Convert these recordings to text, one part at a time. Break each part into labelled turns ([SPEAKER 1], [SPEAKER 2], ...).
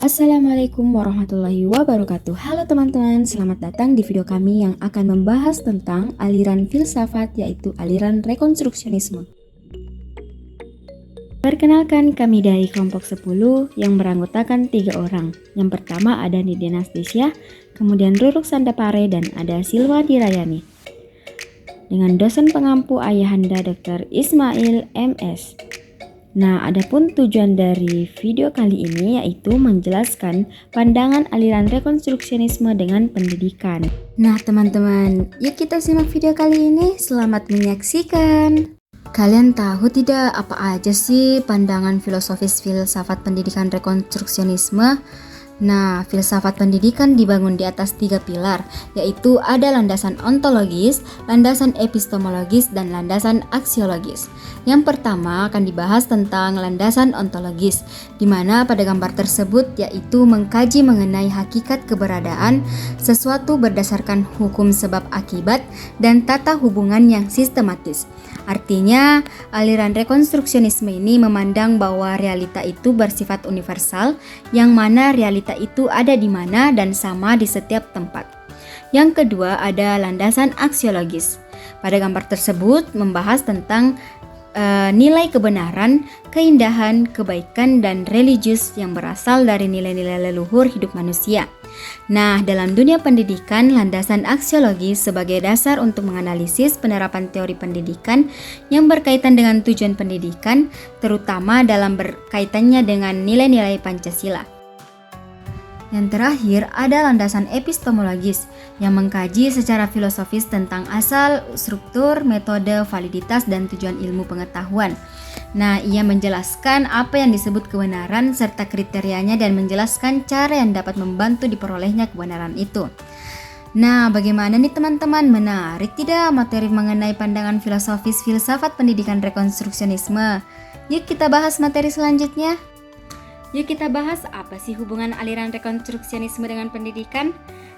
[SPEAKER 1] Assalamualaikum warahmatullahi wabarakatuh. Halo teman-teman, selamat datang di video kami yang akan membahas tentang aliran filsafat, yaitu aliran rekonstruksionisme. Perkenalkan, kami dari kelompok 10 yang beranggotakan 3 orang. Yang pertama ada Nidi Nastisya, kemudian Ruruk Sandapare, dan ada Silwa Dirayani. Dengan dosen pengampu Ayahanda Dr. Ismail MS. Nah, adapun tujuan dari video kali ini yaitu menjelaskan pandangan aliran rekonstruksionisme dengan pendidikan. Nah, teman-teman, yuk kita simak video kali ini. Selamat menyaksikan. Kalian tahu tidak apa aja sih pandangan filosofis filsafat pendidikan rekonstruksionisme? Nah, filsafat pendidikan dibangun di atas 3 pilar, yaitu ada landasan ontologis, landasan epistemologis, dan landasan aksiologis. Yang pertama akan dibahas tentang landasan ontologis, di mana pada gambar tersebut yaitu mengkaji mengenai hakikat keberadaan sesuatu berdasarkan hukum sebab akibat dan tata hubungan yang sistematis. Artinya, aliran rekonstruksionisme ini memandang bahwa realita itu bersifat universal, yang mana realita itu ada di mana dan sama di setiap tempat. Yang kedua ada landasan aksiologis. Pada gambar tersebut membahas tentang nilai kebenaran, keindahan, kebaikan, dan religius yang berasal dari nilai-nilai leluhur hidup manusia. Nah, dalam dunia pendidikan, landasan aksiologi sebagai dasar untuk menganalisis penerapan teori pendidikan yang berkaitan dengan tujuan pendidikan, terutama dalam berkaitannya dengan nilai-nilai Pancasila. Yang terakhir ada landasan epistemologis yang mengkaji secara filosofis tentang asal, struktur, metode, validitas, dan tujuan ilmu pengetahuan. Nah, ia menjelaskan apa yang disebut kebenaran serta kriterianya dan menjelaskan cara yang dapat membantu diperolehnya kebenaran itu. Nah, bagaimana nih teman-teman? Menarik tidak materi mengenai pandangan filosofis filsafat pendidikan rekonstruksionisme? Yuk kita bahas materi selanjutnya. Yuk kita bahas apa sih hubungan aliran rekonstruksionisme dengan pendidikan?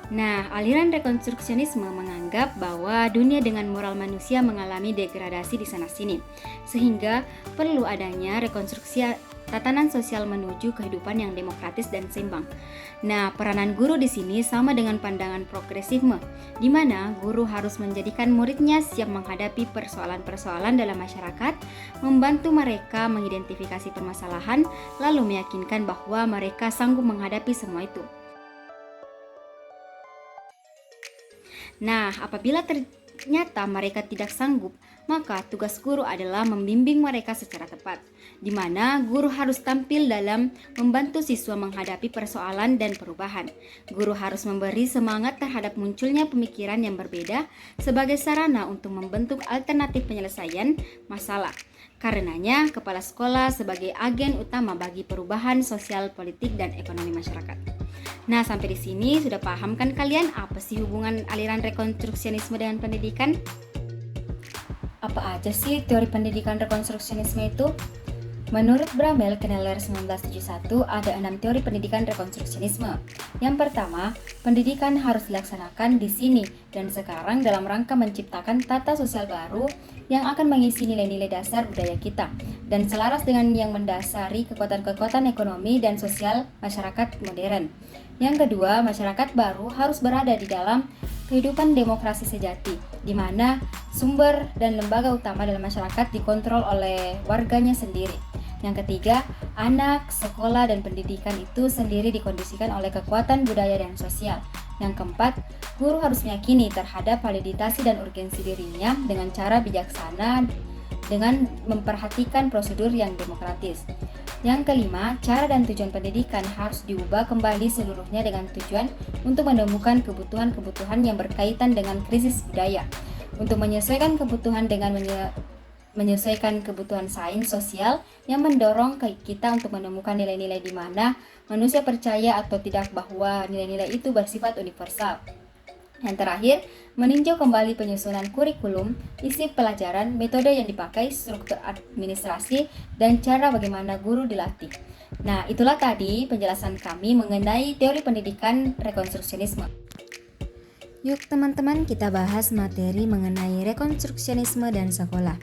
[SPEAKER 1] Nah, aliran rekonstruksionisme menganggap bahwa dunia dengan moral manusia mengalami degradasi di sana-sini, sehingga perlu adanya rekonstruksi tatanan sosial menuju kehidupan yang demokratis dan seimbang. Nah, peranan guru di sini sama dengan pandangan progresisme, di mana guru harus menjadikan muridnya siap menghadapi persoalan-persoalan dalam masyarakat, membantu mereka mengidentifikasi permasalahan, lalu meyakinkan bahwa mereka sanggup menghadapi semua itu. Nah, apabila ternyata mereka tidak sanggup, maka tugas guru adalah membimbing mereka secara tepat, di mana guru harus tampil dalam membantu siswa menghadapi persoalan dan perubahan. Guru harus memberi semangat terhadap munculnya pemikiran yang berbeda sebagai sarana untuk membentuk alternatif penyelesaian masalah. Karenanya, kepala sekolah sebagai agen utama bagi perubahan sosial, politik, dan ekonomi masyarakat. Nah, sampai di sini sudah paham kan kalian apa sih hubungan aliran rekonstruksionisme dengan pendidikan? Apa aja sih teori pendidikan rekonstruksionisme itu? Menurut Bramel Kneller 1971 ada 6 teori pendidikan rekonstruksionisme. Yang pertama, pendidikan harus dilaksanakan di sini dan sekarang dalam rangka menciptakan tata sosial baru yang akan mengisi nilai-nilai dasar budaya kita dan selaras dengan yang mendasari kekuatan-kekuatan ekonomi dan sosial masyarakat modern. Yang kedua, masyarakat baru harus berada di dalam kehidupan demokrasi sejati, di mana sumber dan lembaga utama dalam masyarakat dikontrol oleh warganya sendiri. Yang ketiga, anak, sekolah, dan pendidikan itu sendiri dikondisikan oleh kekuatan budaya dan sosial. Yang keempat, guru harus meyakini terhadap validitasi dan urgensi dirinya dengan cara bijaksana dengan memperhatikan prosedur yang demokratis. Yang kelima, cara dan tujuan pendidikan harus diubah kembali seluruhnya dengan tujuan untuk menemukan kebutuhan-kebutuhan yang berkaitan dengan krisis budaya, untuk menyesuaikan kebutuhan dengan menyesuaikan kebutuhan sains sosial yang mendorong kita untuk menemukan nilai-nilai di mana manusia percaya atau tidak bahwa nilai-nilai itu bersifat universal. Yang terakhir, meninjau kembali penyusunan kurikulum, isi pelajaran, metode yang dipakai, struktur administrasi, dan cara bagaimana guru dilatih. Nah, itulah tadi penjelasan kami mengenai teori pendidikan rekonstruksionisme. Yuk teman-teman, kita bahas materi mengenai rekonstruksionisme dan sekolah.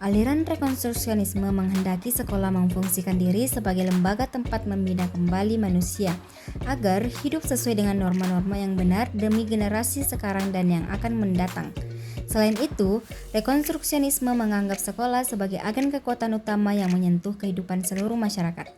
[SPEAKER 1] Aliran rekonstruksionisme menghendaki sekolah memfungsikan diri sebagai lembaga tempat membina kembali manusia agar hidup sesuai dengan norma-norma yang benar demi generasi sekarang dan yang akan mendatang. Selain itu, rekonstruksionisme menganggap sekolah sebagai agen kekuatan utama yang menyentuh kehidupan seluruh masyarakat.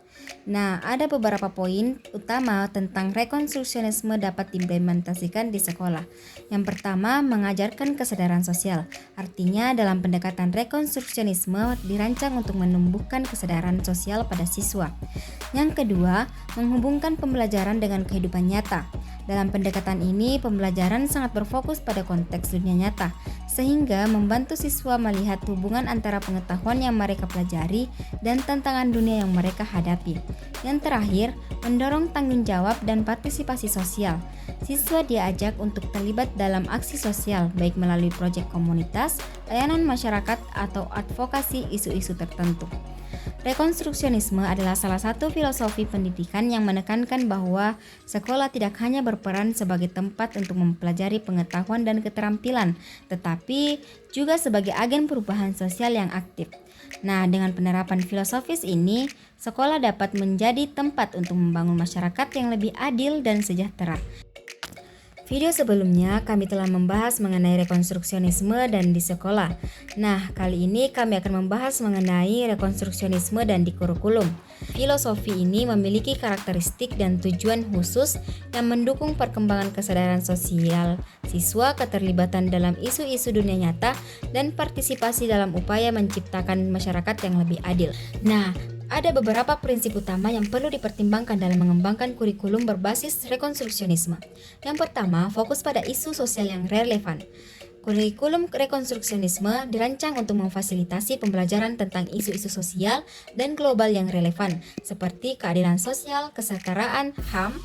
[SPEAKER 1] Nah, ada beberapa poin utama tentang rekonstruksionisme dapat diimplementasikan di sekolah. Yang pertama, mengajarkan kesadaran sosial. Artinya, dalam pendekatan rekonstruksionisme dirancang untuk menumbuhkan kesadaran sosial pada siswa. Yang kedua, menghubungkan pembelajaran dengan kehidupan nyata. Dalam pendekatan ini, pembelajaran sangat berfokus pada konteks dunia nyata, sehingga membantu siswa melihat hubungan antara pengetahuan yang mereka pelajari dan tantangan dunia yang mereka hadapi. Yang terakhir, mendorong tanggung jawab dan partisipasi sosial. Siswa diajak untuk terlibat dalam aksi sosial, baik melalui proyek komunitas, layanan masyarakat, atau advokasi isu-isu tertentu. Rekonstruksionisme adalah salah satu filosofi pendidikan yang menekankan bahwa sekolah tidak hanya berperan sebagai tempat untuk mempelajari pengetahuan dan keterampilan, tetapi juga sebagai agen perubahan sosial yang aktif. Nah, dengan penerapan filosofis ini, sekolah dapat menjadi tempat untuk membangun masyarakat yang lebih adil dan sejahtera. Video sebelumnya kami telah membahas mengenai rekonstruksionisme dan di sekolah. Nah, kali ini kami akan membahas mengenai rekonstruksionisme dan di kurikulum. Filosofi ini memiliki karakteristik dan tujuan khusus yang mendukung perkembangan kesadaran sosial siswa, keterlibatan dalam isu-isu dunia nyata, dan partisipasi dalam upaya menciptakan masyarakat yang lebih adil. Nah, ada beberapa prinsip utama yang perlu dipertimbangkan dalam mengembangkan kurikulum berbasis rekonstruksionisme. Yang pertama, fokus pada isu sosial yang relevan. Kurikulum rekonstruksionisme dirancang untuk memfasilitasi pembelajaran tentang isu-isu sosial dan global yang relevan, seperti keadilan sosial, kesetaraan, HAM,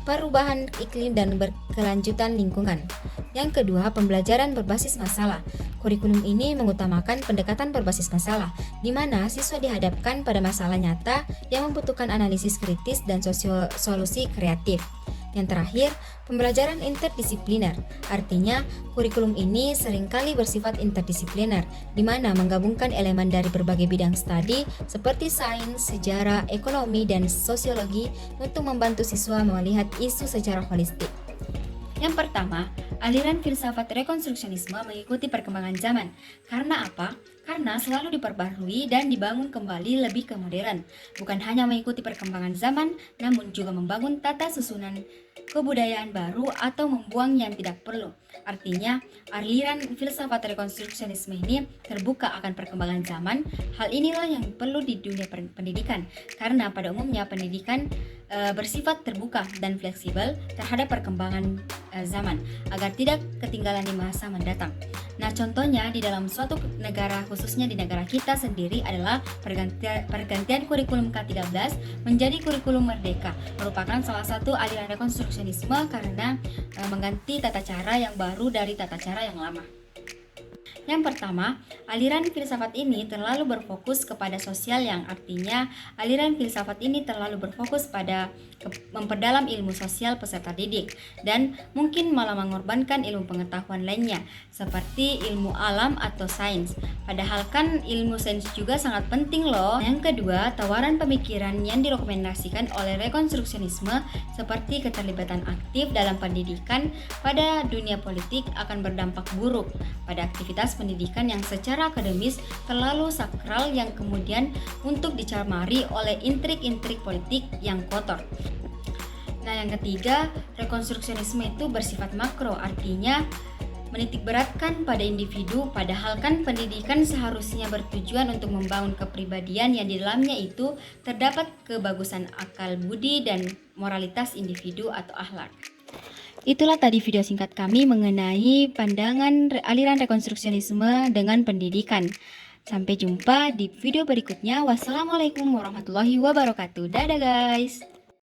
[SPEAKER 1] perubahan iklim, dan berkelanjutan lingkungan. Yang kedua, pembelajaran berbasis masalah. Kurikulum ini mengutamakan pendekatan berbasis masalah, di mana siswa dihadapkan pada masalah nyata yang membutuhkan analisis kritis dan solusi kreatif. Yang terakhir, pembelajaran interdisipliner. Artinya, kurikulum ini seringkali bersifat interdisipliner, di mana menggabungkan elemen dari berbagai bidang studi seperti sains, sejarah, ekonomi, dan sosiologi untuk membantu siswa melihat isu secara holistik. Yang pertama, aliran filsafat rekonstruksionisme mengikuti perkembangan zaman. Karena apa? Karena selalu diperbarui dan dibangun kembali lebih ke modern. Bukan hanya mengikuti perkembangan zaman, namun juga membangun tata susunan kebudayaan baru atau membuang yang tidak perlu. Artinya, aliran filsafat rekonstruksionisme ini terbuka akan perkembangan zaman. Hal inilah yang perlu di dunia pendidikan, karena pada umumnya pendidikan bersifat terbuka dan fleksibel terhadap perkembangan zaman agar tidak ketinggalan di masa mendatang. Nah, contohnya di dalam suatu negara, khususnya di negara kita sendiri, adalah pergantian kurikulum K13 menjadi kurikulum Merdeka, merupakan salah satu aliran rekonstruksionisme karena mengganti tata cara yang baru dari tata cara yang lama. Yang pertama, aliran filsafat ini terlalu berfokus kepada sosial, yang artinya aliran filsafat ini terlalu berfokus pada memperdalam ilmu sosial peserta didik dan mungkin malah mengorbankan ilmu pengetahuan lainnya seperti ilmu alam atau sains. Padahal kan ilmu sains juga sangat penting loh. Yang kedua, tawaran pemikiran yang direkomendasikan oleh rekonstruksionisme seperti keterlibatan aktif dalam pendidikan pada dunia politik akan berdampak buruk pada aktivitas pendidikan yang secara akademis terlalu sakral yang kemudian untuk dicamari oleh intrik-intrik politik yang kotor. Nah, yang ketiga, rekonstruksionisme itu bersifat makro, artinya menitik beratkan pada individu, padahal kan pendidikan seharusnya bertujuan untuk membangun kepribadian yang di dalamnya itu terdapat kebagusan akal budi dan moralitas individu atau akhlak. Itulah tadi video singkat kami mengenai pandangan aliran rekonstruksionisme dengan pendidikan. Sampai jumpa di video berikutnya. Wassalamualaikum warahmatullahi wabarakatuh. Dadah guys.